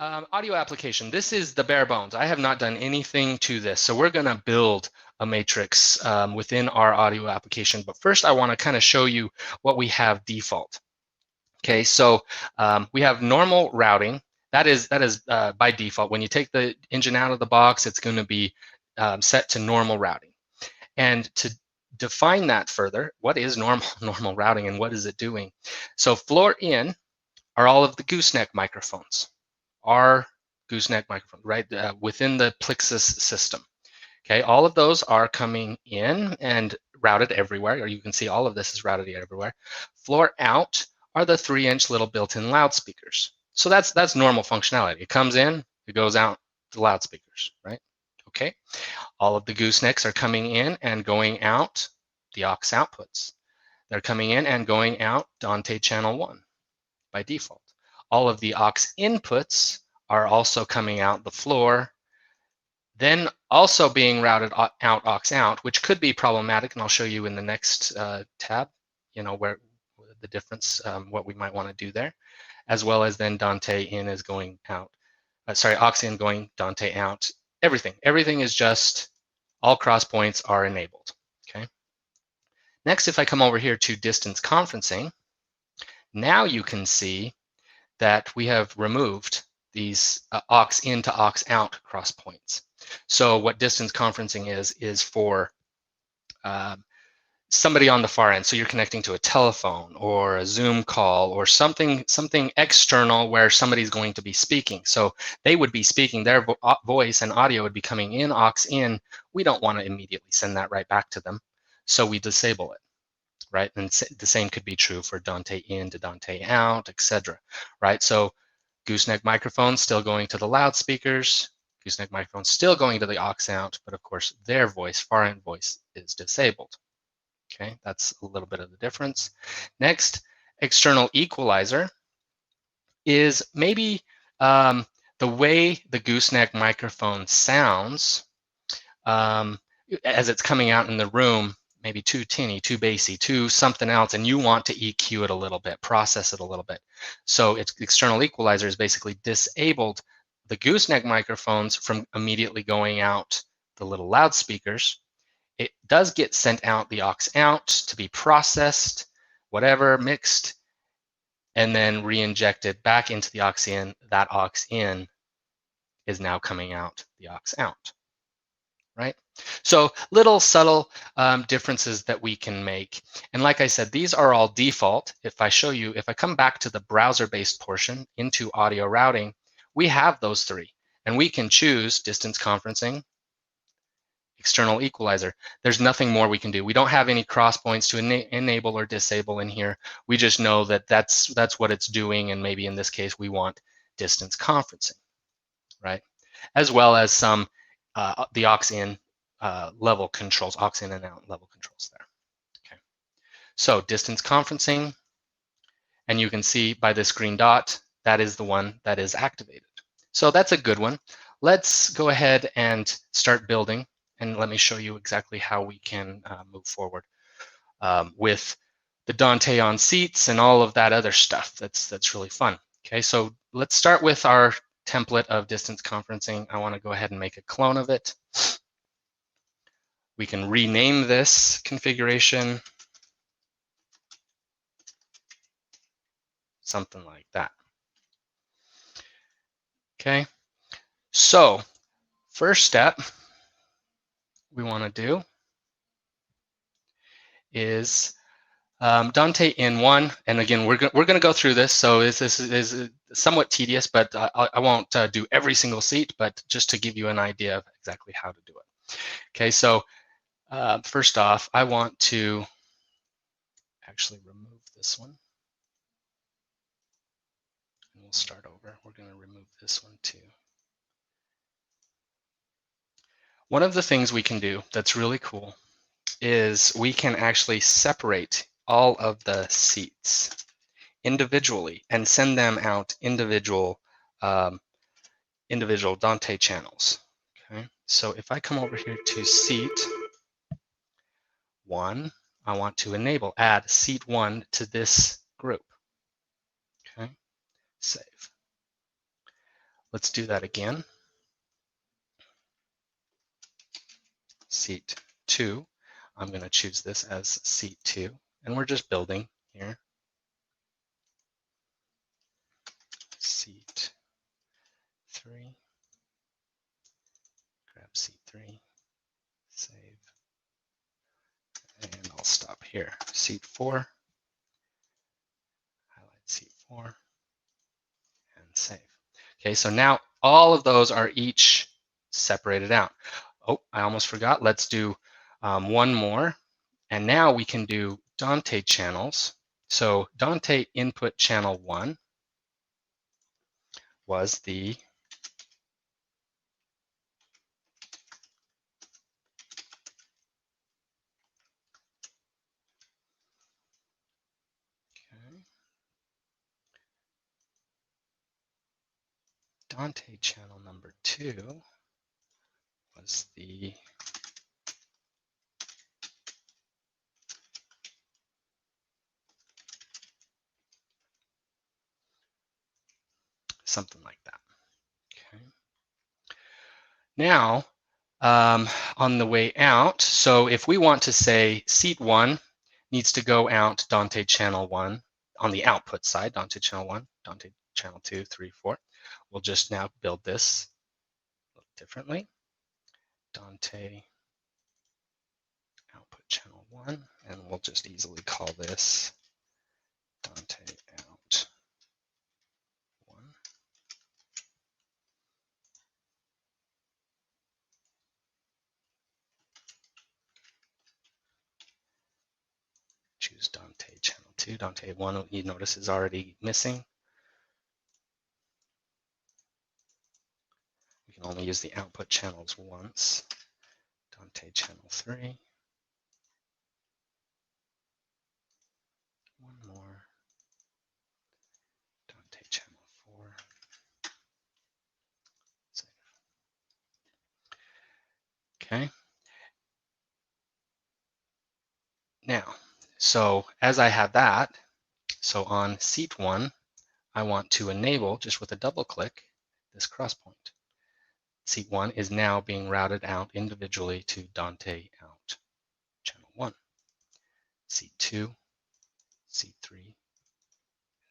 Audio application. This is the bare bones. I have not done anything to this. So we're going to build a matrix within our audio application. But first, I want to kind of show you what we have default. Okay, so we have normal routing. That is by default. When you take the engine out of the box, it's going to be set to normal routing. And to define that further, what is normal routing and what is it doing? So floor in are all of the gooseneck microphones. Our gooseneck microphone, right, within the Plexus system. Okay, all of those are coming in and routed everywhere, or you can see all of this is routed everywhere. Floor out are the 3-inch little built-in loudspeakers. So that's normal functionality. It comes in, it goes out to loudspeakers, right? Okay, all of the goosenecks are coming in and going out the aux outputs. They're coming in and going out Dante channel 1 by default. All of the aux inputs are also coming out the floor, then also being routed out aux out, which could be problematic, and I'll show you in the next tab, you know, where the difference, what we might want to do there, as well as then Dante in is going out, aux in going Dante out. Everything is just, all cross points are enabled, okay? Next, if I come over here to distance conferencing, now you can see that we have removed these aux in to aux out cross points. So what distance conferencing is for somebody on the far end. So you're connecting to a telephone or a Zoom call or something external where somebody's going to be speaking. So they would be speaking, their voice and audio would be coming in, aux in. We don't want to immediately send that right back to them. So we disable it. Right, and the same could be true for Dante in to Dante out, etc. Right, so gooseneck microphone still going to the loudspeakers, gooseneck microphone still going to the aux out, but of course their voice, far end voice, is disabled. Okay, that's a little bit of the difference. Next, external equalizer is maybe the way the gooseneck microphone sounds as it's coming out in the room. Maybe too tinny, too bassy, too something else, and you want to EQ it a little bit, process it a little bit. So its external equalizer is basically disabled the gooseneck microphones from immediately going out the little loudspeakers. It does get sent out the aux out to be processed, whatever, mixed, and then re-injected back into the aux in. That aux in is now coming out the aux out. Right? So little subtle differences that we can make. And like I said, these are all default. If I show you, if I come back to the browser-based portion into audio routing, we have those three. And we can choose distance conferencing, external equalizer. There's nothing more we can do. We don't have any cross points to enable or disable in here. We just know that that's what it's doing. And maybe in this case, we want distance conferencing, right? As well as some the aux in level controls, aux in and out level controls there. Okay, so distance conferencing, and you can see by this green dot, that is the one that is activated. So that's a good one. Let's go ahead and start building, and let me show you exactly how we can move forward with the Dante on seats and all of that other stuff. That's really fun. Okay, so let's start with our template of distance conferencing. I want to go ahead and make a clone of it. We can rename this configuration something like that. Okay, so first step we want to do is Dante in 1, and again we're going to go through this, so this is somewhat tedious, but I won't do every single seat, but just to give you an idea of exactly how to do it. Okay, so first off, I want to actually remove this one, and we'll start over. We're going to remove this one too. One of the things we can do that's really cool is we can actually separate all of the seats individually and send them out individual Dante channels. Okay, so if I come over here to seat 1, I want to add seat 1 to this group. Okay, save. Let's do that again. Seat 2. I'm going to choose this as seat 2, and we're just building here. Seat 3. Grab seat 3. Save. And I'll stop here. Seat 4. Highlight seat 4. And save. Okay, so now all of those are each separated out. Oh, I almost forgot. Let's do one more. And now we can do Dante channels. So Dante input channel 1 was the Dante channel number 2 was the something like that. Okay. Now, on the way out, so if we want to say seat 1 needs to go out Dante channel 1 on the output side, Dante channel 1, Dante channel 2, 3, 4. We'll just now build this a little differently. Dante output channel 1, and we'll just easily call this Dante out 1. Choose Dante channel 2. Dante 1, you notice, is already missing. We can only use the output channels once. Dante channel 3. One more. Dante channel 4. Save. Okay. Now, so as I have that, so on seat 1, I want to enable, just with a double click, this cross point. Seat 1 is now being routed out individually to Dante out channel 1. Seat 2, seat 3, and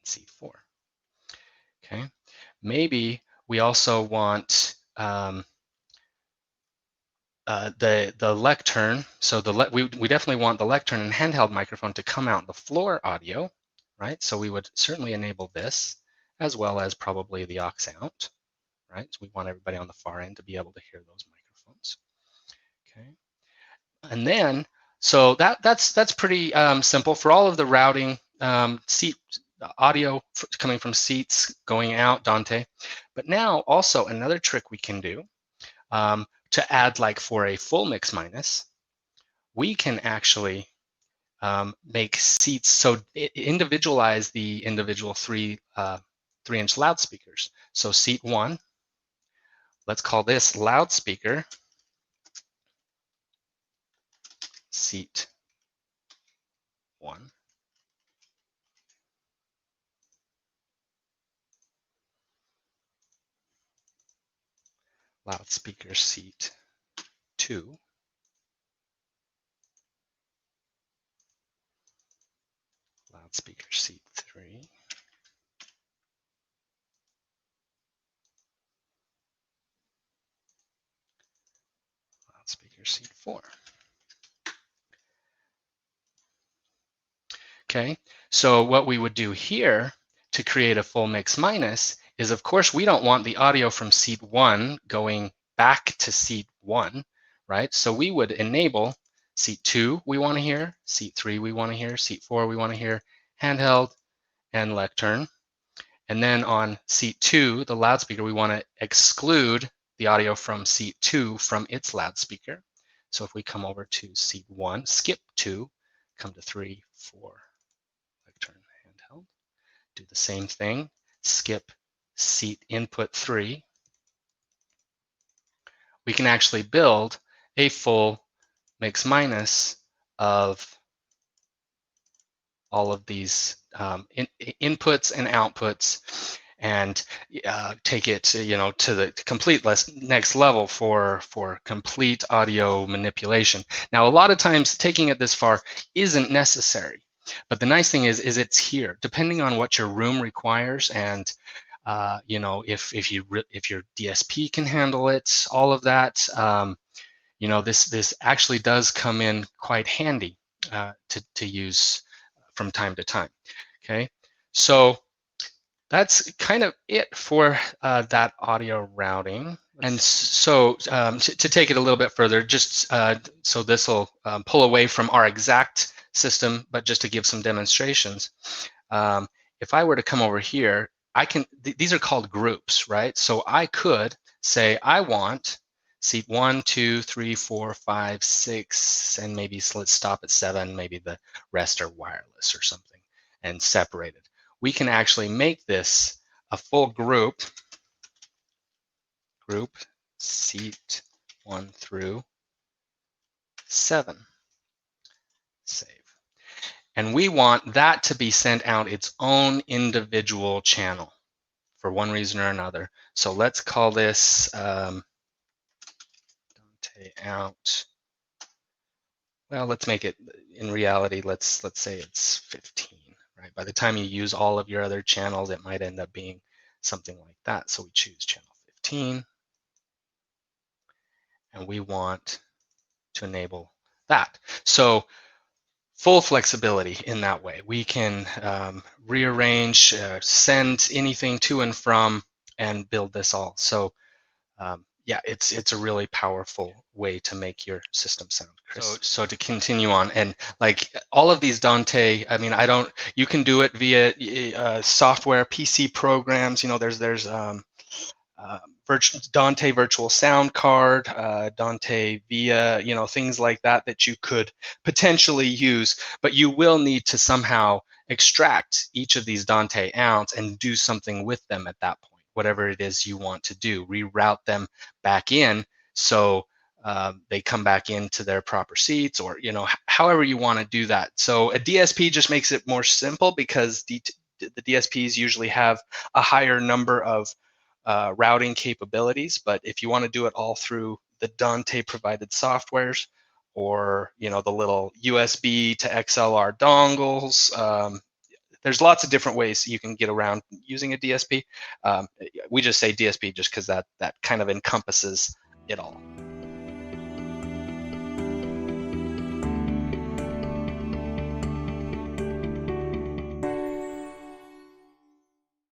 seat 4. Okay. Maybe we also want the lectern. So we definitely want the lectern and handheld microphone to come out the floor audio, right? So we would certainly enable this, as well as probably the aux out, right? So we want everybody on the far end to be able to hear those microphones. Okay. And then, so that's pretty simple for all of the routing. Seat audio coming from seats going out Dante. But now also another trick we can do to add, like for a full mix minus, we can actually make seats, so individualize the individual 3-inch loudspeakers. So seat 1, let's call this loudspeaker seat 1. Loudspeaker seat 2. Loudspeaker seat 3. Loudspeaker seat 4. Okay, so what we would do here to create a full mix minus is, of course, we don't want the audio from seat 1 going back to seat 1, right? So we would enable seat 2 we want to hear, seat 3 we want to hear, seat 4 we want to hear, handheld and lectern. And then on seat 2, the loudspeaker, we want to exclude the audio from seat 2 from its loudspeaker. So if we come over to seat 1, skip 2, come to 3, 4, lectern, handheld, do the same thing, skip seat input 3, we can actually build a full mix minus of all of these inputs and outputs. and take it to, to the complete next level for complete audio manipulation. Now, a lot of times taking it this far isn't necessary, but the nice thing is it's here, depending on what your room requires, and if your DSP can handle it, all of that. This actually does come in quite handy to use from time to time. Okay, so that's kind of it for that audio routing. And so to take it a little bit further, just so this will pull away from our exact system, but just to give some demonstrations. If I were to come over here, I can, these are called groups, right? So I could say, I want seat 1, 2, 3, 4, 5, 6, and maybe let's stop at 7. Maybe the rest are wireless or something and separated. We can actually make this a full group seat 1 through 7. Save. And we want that to be sent out its own individual channel for one reason or another. So let's call this Dante out. Well, let's make it, in reality, let's say it's 15, right? By the time you use all of your other channels, it might end up being something like that. So we choose channel 15, and we want to enable that. So full flexibility in that way. We can rearrange, send anything to and from, and build this all. So yeah, it's a really powerful way to make your system sound crisp. So to continue on, and like all of these Dante, I mean, you can do it via software, PC programs. There's Dante virtual sound card, Dante via, things like that you could potentially use, but you will need to somehow extract each of these Dante outs and do something with them at that point, whatever it is you want to do, reroute them back in so they come back into their proper seats, or however you want to do that. So a DSP just makes it more simple because the DSPs usually have a higher number of routing capabilities, but if you want to do it all through the Dante provided softwares, or the little USB to XLR dongles, there's lots of different ways you can get around using a DSP. We just say DSP just because that kind of encompasses it all.